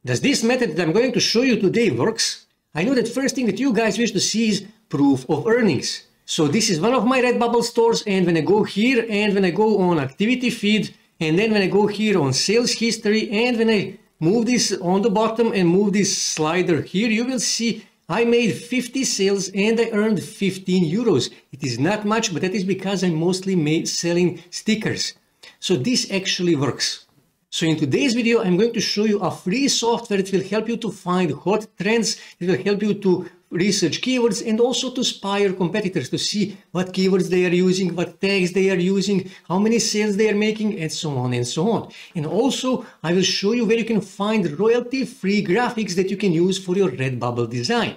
Does this method that I'm going to show you today works? I know that first thing that you guys wish to see is proof of earnings. So this is one of my Redbubble stores, and when I go here and when I go on activity feed, and then when I go here on sales history, and when I move this on the bottom and move this slider here, you will see I made 50 sales and I earned 15 euros. It is not much, but that is because I'm mostly selling stickers. So this actually works. So in today's video, I'm going to show you a free software that will help you to find hot trends. It will help you to research keywords and also to spy your competitors to see what keywords they are using, what tags they are using, how many sales they are making, and so on and so on. And also, I will show you where you can find royalty-free graphics that you can use for your Redbubble design.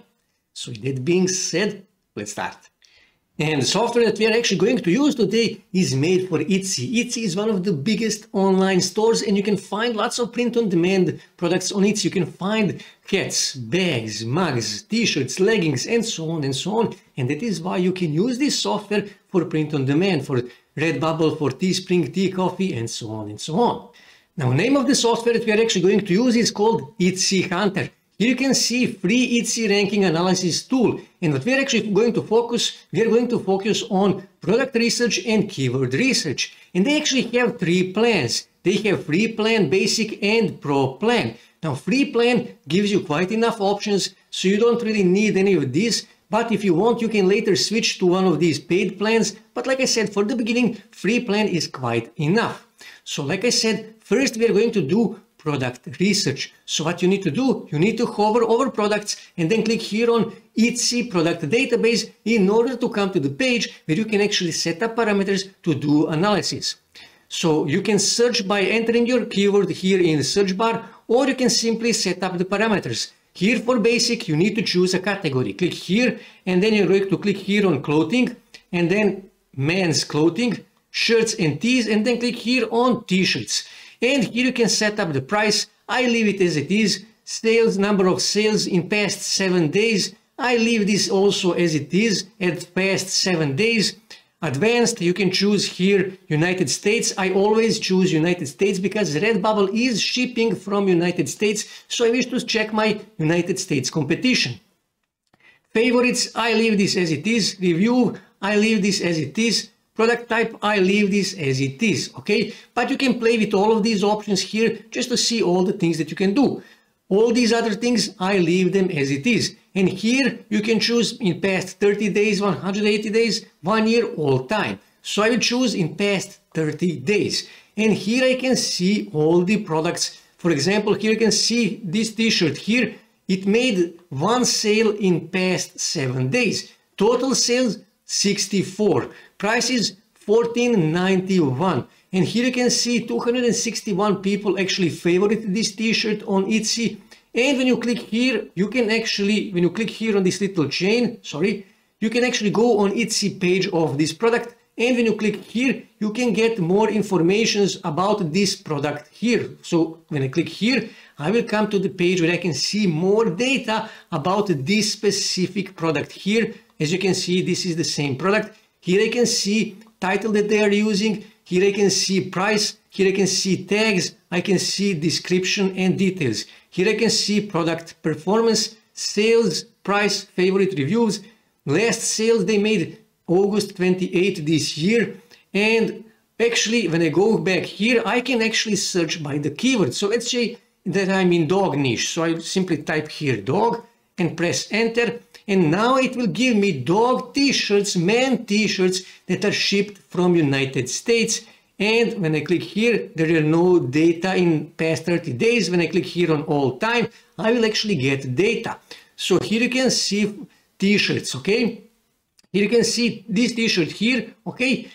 So with that being said, let's start. And the software that we are actually going to use today is made for Etsy. Etsy is one of the biggest online stores, and you can find lots of print-on-demand products on Etsy. You can find hats, bags, mugs, t-shirts, leggings, and so on and so on. And that is why you can use this software for print-on-demand, for Redbubble, for Teespring, Tea Coffee, and so on and so on. Now, the name of the software that we are actually going to use is called Etsy Hunter. Here you can see free Etsy ranking analysis tool, and what we are actually going to focus on product research and keyword research. And they actually have three plans. They have free plan, basic, and pro plan. Now, free plan gives you quite enough options, so you don't really need any of these. But if you want, you can later switch to one of these paid plans. But like I said, for the beginning, free plan is quite enough. So like I said, first we are going to do product research. So what you need to do, you need to hover over products and then click here on Etsy product database in order to come to the page where you can actually set up parameters to do analysis. So you can search by entering your keyword here in the search bar, or you can simply set up the parameters. Here for basic, you need to choose a category. Click here, and then you're going to click here on clothing, and then men's clothing, shirts and tees, and then click here on t-shirts. And here you can set up the price. I leave it as it is. Sales, number of sales in past 7 days. I leave this also as it is at past 7 days. Advanced, you can choose here United States. I always choose United States because Redbubble is shipping from United States. So I wish to check my United States competition. Favorites, I leave this as it is. Review, I leave this as it is. Product type, I leave this as it is, okay? But you can play with all of these options here just to see all the things that you can do. All these other things, I leave them as it is. And here you can choose in past 30 days, 180 days, 1 year, all time. So I will choose in past 30 days. And here I can see all the products. For example, here you can see this t-shirt here. It made 1 sale in past 7 days. Total sales, 64. Price is $14.91. And here you can see 261 people actually favorite this t-shirt on Etsy. And when you click here, you can actually, when you click here on this little chain, you can actually go on Etsy page of this product. And when you click here, you can get more information about this product here. So when I click here, I will come to the page where I can see more data about this specific product here. As you can see, this is the same product. Here I can see title that they are using. Here I can see price. Here I can see tags. I can see description and details. Here I can see product performance, sales, price, favorite reviews. Last sales they made August 28 this year. And actually, when I go back here, I can actually search by the keyword. So let's say that I'm in dog niche. So I simply type here dog and press enter. And now it will give me dog t-shirts, man t-shirts that are shipped from United States. And when I click here, there are no data in past 30 days. When I click here on all time, I will actually get data. So here you can see t-shirts, okay? Here you can see this t-shirt here, okay?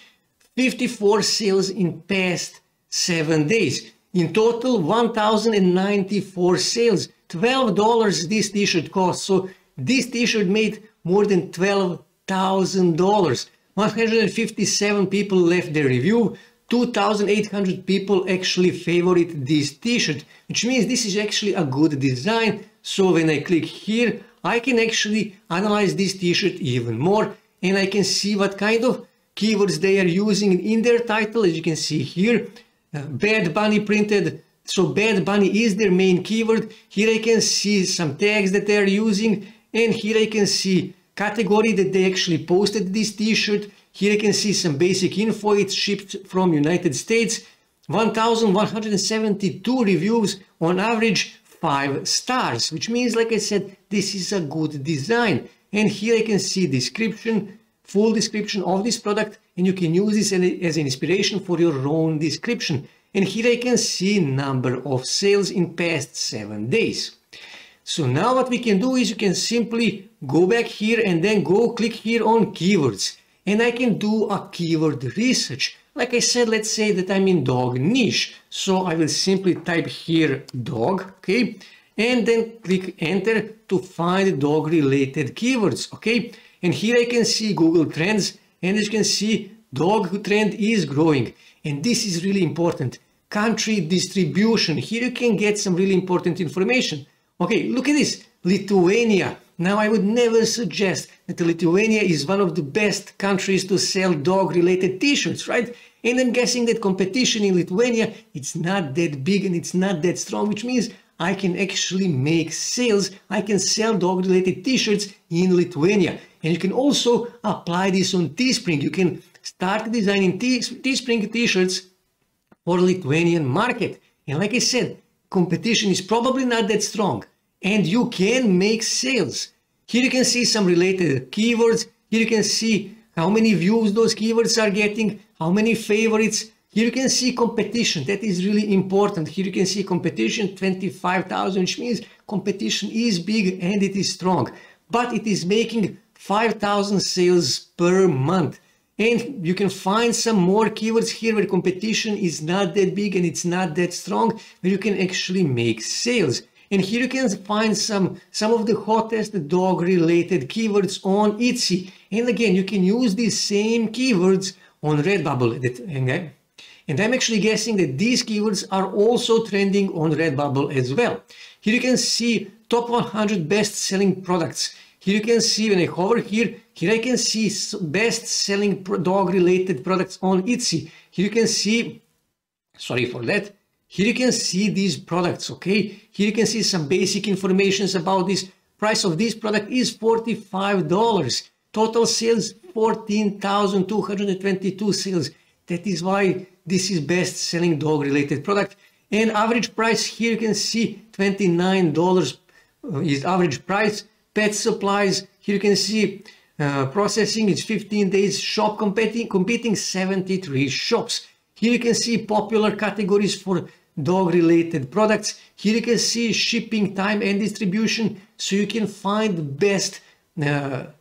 54 sales in past 7 days. In total, 1,094 sales. $12 this t-shirt costs. So this t-shirt made more than $12,000. 157 people left their review. 2,800 people actually favorite this t-shirt, which means this is actually a good design. So when I click here, I can actually analyze this t-shirt even more, and I can see what kind of keywords they are using in their title. As you can see here, Bad Bunny printed So Bad Bunny is their main keyword. Here I can see some tags that they are using, and here I can see category that they actually posted this t-shirt. Here I can see some basic info. It's shipped from United States. 1,172 reviews, on average 5 stars, which means, like I said, this is a good design. And here I can see description, full description of this product, and you can use this as an inspiration for your own description. And here I can see number of sales in past 7 days. So now what we can do is you can simply go back here and then go click here on keywords. And I can do a keyword research. Like I said, let's say that I'm in dog niche. So I will simply type here dog, okay? And then click enter to find dog related keywords, okay? And here I can see Google Trends, and as you can see, dog trend is growing. And this is really important. Country distribution. Here you can get some really important information. Okay, look at this. Lithuania. Now I would never suggest that Lithuania is one of the best countries to sell dog related t-shirts, right? And I'm guessing that competition in Lithuania, it's not that big and it's not that strong, which means I can actually make sales. I can sell dog related t-shirts in Lithuania. And you can also apply this on Teespring. You can start designing Teespring t-shirts for Lithuanian market. And like I said, competition is probably not that strong and you can make sales. Here you can see some related keywords. Here you can see how many views those keywords are getting, how many favorites. Here you can see competition. That is really important. Here you can see competition 25,000, which means competition is big and it is strong, but it is making 5,000 sales per month. And you can find some more keywords here where competition is not that big and it's not that strong, where you can actually make sales. And here you can find some of the hottest dog related keywords on Etsy. And again, you can use these same keywords on Redbubble. And I'm actually guessing that these keywords are also trending on Redbubble as well. Here you can see top 100 best selling products. Here you can see when I hover here I can see best selling dog related products on Etsy. Here you can see, sorry for that, here you can see these products, okay? Here you can see some basic information about this. Price of this product is $45. Total sales, 14,222 sales. That is why this is best selling dog related product. And average price here you can see $29 is average price. Pet supplies, here you can see processing is 15 days, shop competing 73 shops. Here you can see popular categories for dog related products. Here you can see shipping time and distribution, so you can find the best,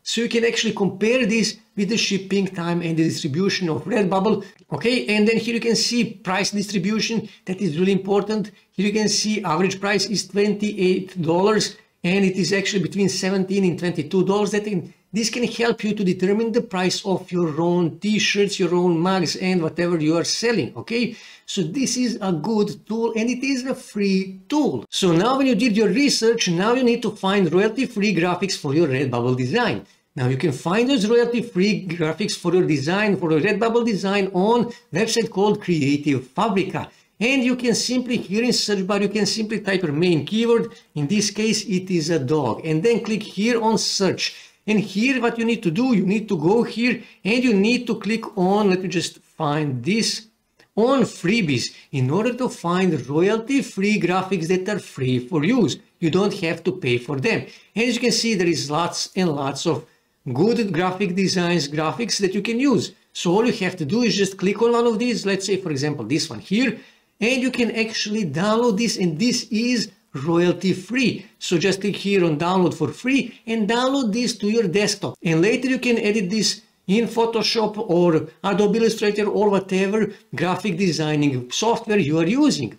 so you can actually compare this with the shipping time and the distribution of Redbubble. Okay, and then here you can see price distribution. That is really important. Here you can see average price is $28. And it is actually between $17 and $22. This can help you to determine the price of your own t-shirts, your own mugs, and whatever you are selling, okay? So this is a good tool and it is a free tool. So now when you did your research, now you need to find royalty-free graphics for your Redbubble design. Now you can find those royalty-free graphics for your design, for your Redbubble design on a website called Creative Fabrica. And you can simply, here in search bar, you can simply type your main keyword. In this case, it is a dog. And then click here on search. And here what you need to do, you need to go here and you need to click on, let me just find this, on freebies in order to find royalty-free graphics that are free for use. You don't have to pay for them. And as you can see, there is lots and lots of good graphic designs, graphics that you can use. So all you have to do is just click on one of these. Let's say, for example, this one here. And you can actually download this, and this is royalty free. So just click here on download for free and download this to your desktop. And later you can edit this in Photoshop or Adobe Illustrator or whatever graphic designing software you are using.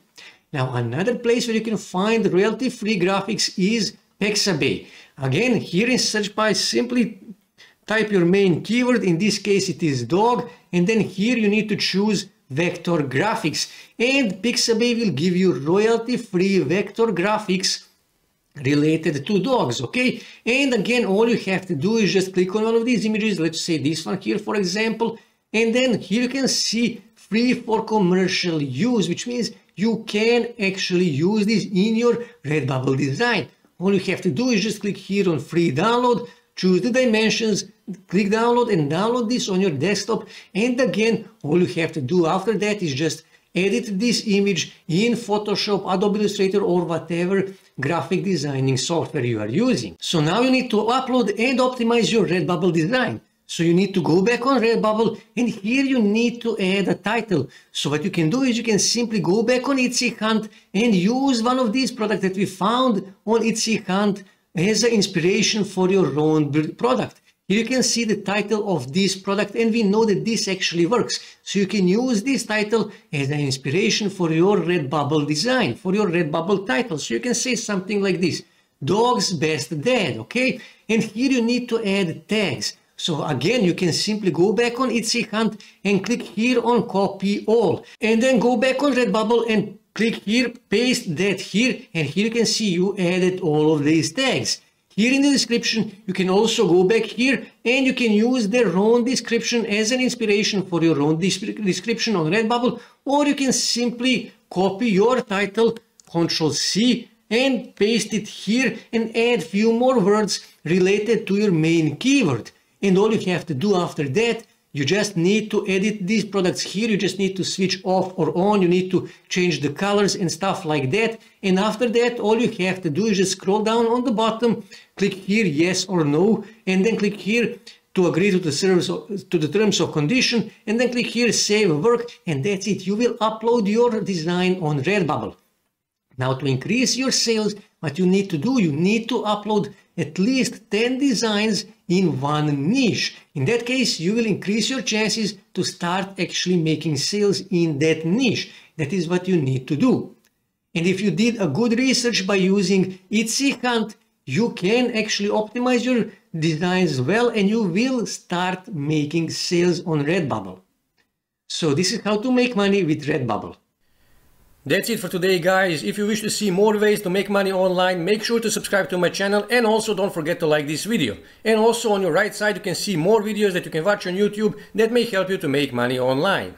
Now another place where you can find royalty free graphics is Pixabay. Again, here in search bar, simply type your main keyword. In this case it is dog, and then here you need to choose vector graphics, and Pixabay will give you royalty-free vector graphics related to dogs, okay? And again, all you have to do is just click on one of these images, let's say this one here, for example, and then here you can see free for commercial use, which means you can actually use this in your Redbubble design. All you have to do is just click here on free download, choose the dimensions, click download and download this on your desktop. And again, all you have to do after that is just edit this image in Photoshop, Adobe Illustrator, or whatever graphic designing software you are using. So now you need to upload and optimize your Redbubble design. So you need to go back on Redbubble, and here you need to add a title. So what you can do is you can simply go back on Etsy Hunt and use one of these products that we found on Etsy Hunt as an inspiration for your own product. Here you can see the title of this product, and we know that this actually works. So you can use this title as an inspiration for your Redbubble design, for your Redbubble title. So you can say something like this: Dog's Best Dad, okay? And here you need to add tags. So again, you can simply go back on Etsy Hunt and click here on Copy All. And then go back on Redbubble and click here, paste that here, and here you can see you added all of these tags. Here in the description, you can also go back here and you can use their own description as an inspiration for your own description on Redbubble, or you can simply copy your title, Ctrl+C, and paste it here and add few more words related to your main keyword. And all you have to do after that, you just need to edit these products here. You just need to switch off or on. You need to change the colors and stuff like that. And after that, all you have to do is just scroll down on the bottom, click here yes or no, and then click here to agree to the terms of condition, and then click here save work, and that's it. You will upload your design on Redbubble. Now, to increase your sales, what you need to do, you need to upload at least 10 designs in one niche. In that case, you will increase your chances to start actually making sales in that niche. That is what you need to do. And if you did a good research by using Etsy Hunt, you can actually optimize your designs well, and you will start making sales on Redbubble. So this is how to make money with Redbubble. That's it for today, guys. If you wish to see more ways to make money online, make sure to subscribe to my channel, and also don't forget to like this video. And also on your right side you can see more videos that you can watch on YouTube that may help you to make money online.